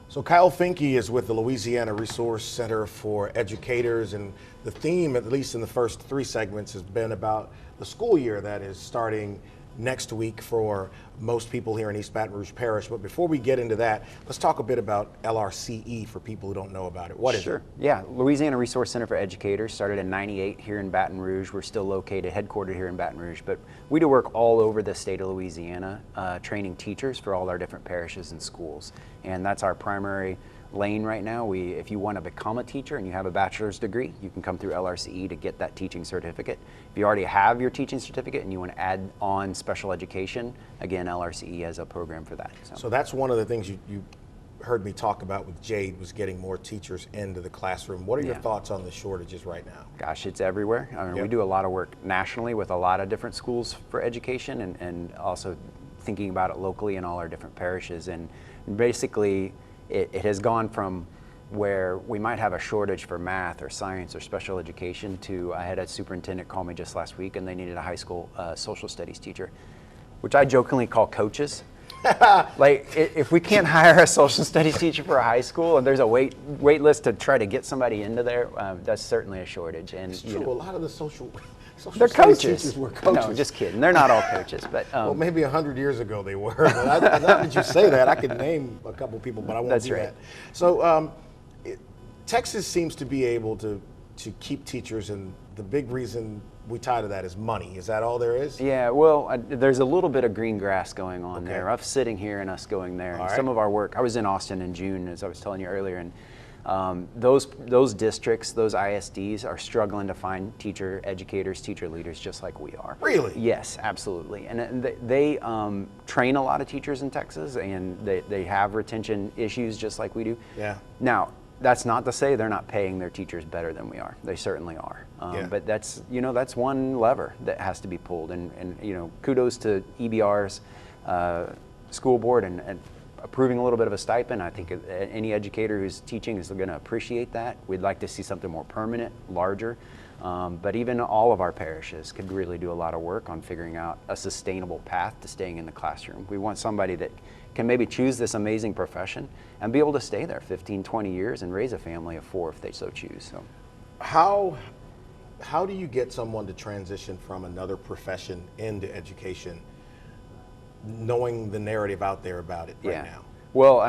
So Kyle Finke is with the Louisiana Resource Center for Educators, and the theme, at least in the first three segments, has been about the school year that is starting next week for most people here in East Baton Rouge Parish. But before we get into that, let's talk a bit about LRCE for people who don't know about it. What is it? Sure. Yeah, Louisiana Resource Center for Educators started in '98 here in Baton Rouge. We're still located, headquartered here in Baton Rouge, but we do work all over the state of Louisiana, training teachers for all our different parishes and schools. And that's our primary lane right now. If you want to become a teacher and you have a bachelor's degree, you can come through LRCE to get that teaching certificate. If you already have your teaching certificate and you want to add on special education, again, LRCE has a program for that. So that's one of the things you heard me talk about with Jade, was getting more teachers into the classroom. What are your thoughts on the shortages right now? Gosh, it's everywhere. I mean, we do a lot of work nationally with a lot of different schools for education, and also thinking about it locally in all our different parishes. And basically, it has gone from where we might have a shortage for math or science or special education to, I had a superintendent call me just last week and they needed a high school social studies teacher, which I jokingly call coaches. Like, if we can't hire a social studies teacher for a high school and there's a wait list to try to get somebody into there, that's certainly a shortage. And it's true, a lot of the social they're studies coaches. teachers were coaches. No, just kidding. They're not all coaches, but well, maybe 100 years ago they were. But now that you say that, I could name a couple people, but I won't do that. So Texas seems to be able to keep teachers, and the big reason we tie to that is money. Is that all there is? Yeah, well, there's a little bit of green grass going on there. Us sitting here and us going there. And some of our work, I was in Austin in June, as I was telling you earlier, and those districts, those ISDs are struggling to find teacher educators, teacher leaders, just like we are. Really? Yes, absolutely. And they train a lot of teachers in Texas, and they have retention issues just like we do. Yeah. Now, that's not to say they're not paying their teachers better than we are. They certainly are. But that's one lever that has to be pulled. And kudos to EBR's school board and approving a little bit of a stipend. I think any educator who's teaching is going to appreciate that. We'd like to see something more permanent, larger. But even all of our parishes could really do a lot of work on figuring out a sustainable path to staying in the classroom. We want somebody that can maybe choose this amazing profession and be able to stay there 15, 20 years and raise a family of 4 if they so choose. So, how do you get someone to transition from another profession into education, knowing the narrative out there about it right now? Well,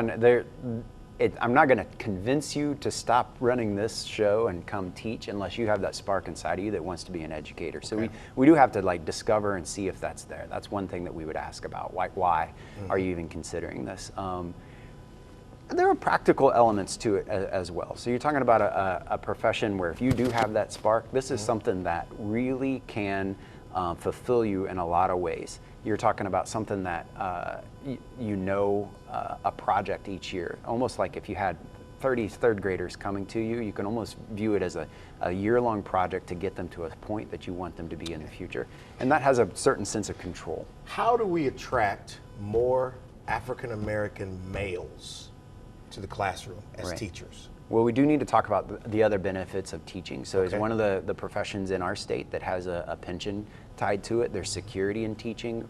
and I'm not going to convince you to stop running this show and come teach unless you have that spark inside of you that wants to be an educator. So we do have to discover and see if that's there. That's one thing that we would ask about. Why are you even considering this? There are practical elements to it as well. So you're talking about a profession where if you do have that spark, this is something that really can fulfill you in a lot of ways. You're talking about something that a project each year, almost like if you had 30 third graders coming to you, you can almost view it as a year-long project to get them to a point that you want them to be in the future. And that has a certain sense of control. How do we attract more African-American males to the classroom as teachers? Well, we do need to talk about the other benefits of teaching. So it's one of the professions in our state that has a pension tied to it. There's security in teaching.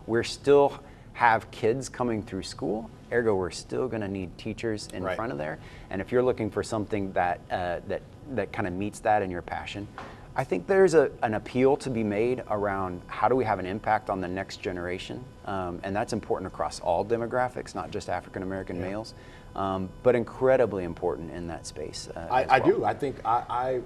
We're still have kids coming through school, ergo we're still going to need teachers in front of there. And if you're looking for something that kind of meets that and your passion, I think there's an appeal to be made around how do we have an impact on the next generation, and that's important across all demographics, not just African American males, but incredibly important in that space. I do. I think I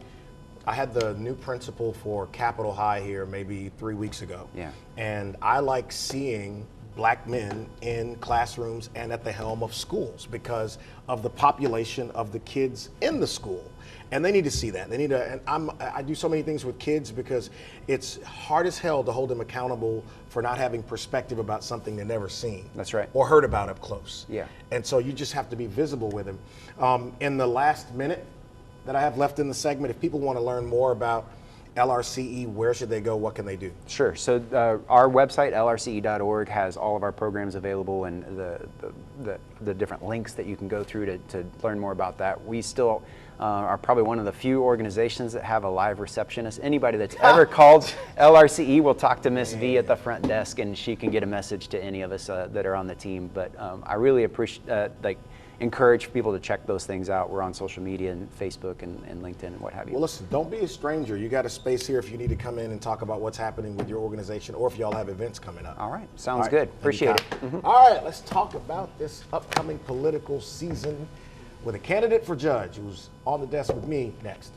had the new principal for Capitol High here maybe 3 weeks ago. Yeah. And I like seeing Black men in classrooms and at the helm of schools because of the population of the kids in the school. And they need to see that. They need to, and I do so many things with kids because it's hard as hell to hold them accountable for not having perspective about something they've never seen. That's right. Or heard about up close. Yeah. And so you just have to be visible with them. In the last minute that I have left in the segment, if people want to learn more about LRCE, where should they go? What can they do? Sure. So our website, lrce.org, has all of our programs available and the different links that you can go through to learn more about that. We still are probably one of the few organizations that have a live receptionist. Anybody that's ever called LRCE will talk to Miss V at the front desk, and she can get a message to any of us that are on the team. But I really appreciate encourage people to check those things out. We're on social media and Facebook and LinkedIn and what have you. Well, listen, don't be a stranger. You got a space here if you need to come in and talk about what's happening with your organization or if y'all have events coming up. All right, sounds good. Appreciate it. All right, let's talk about this upcoming political season with a candidate for judge who's on the desk with me next.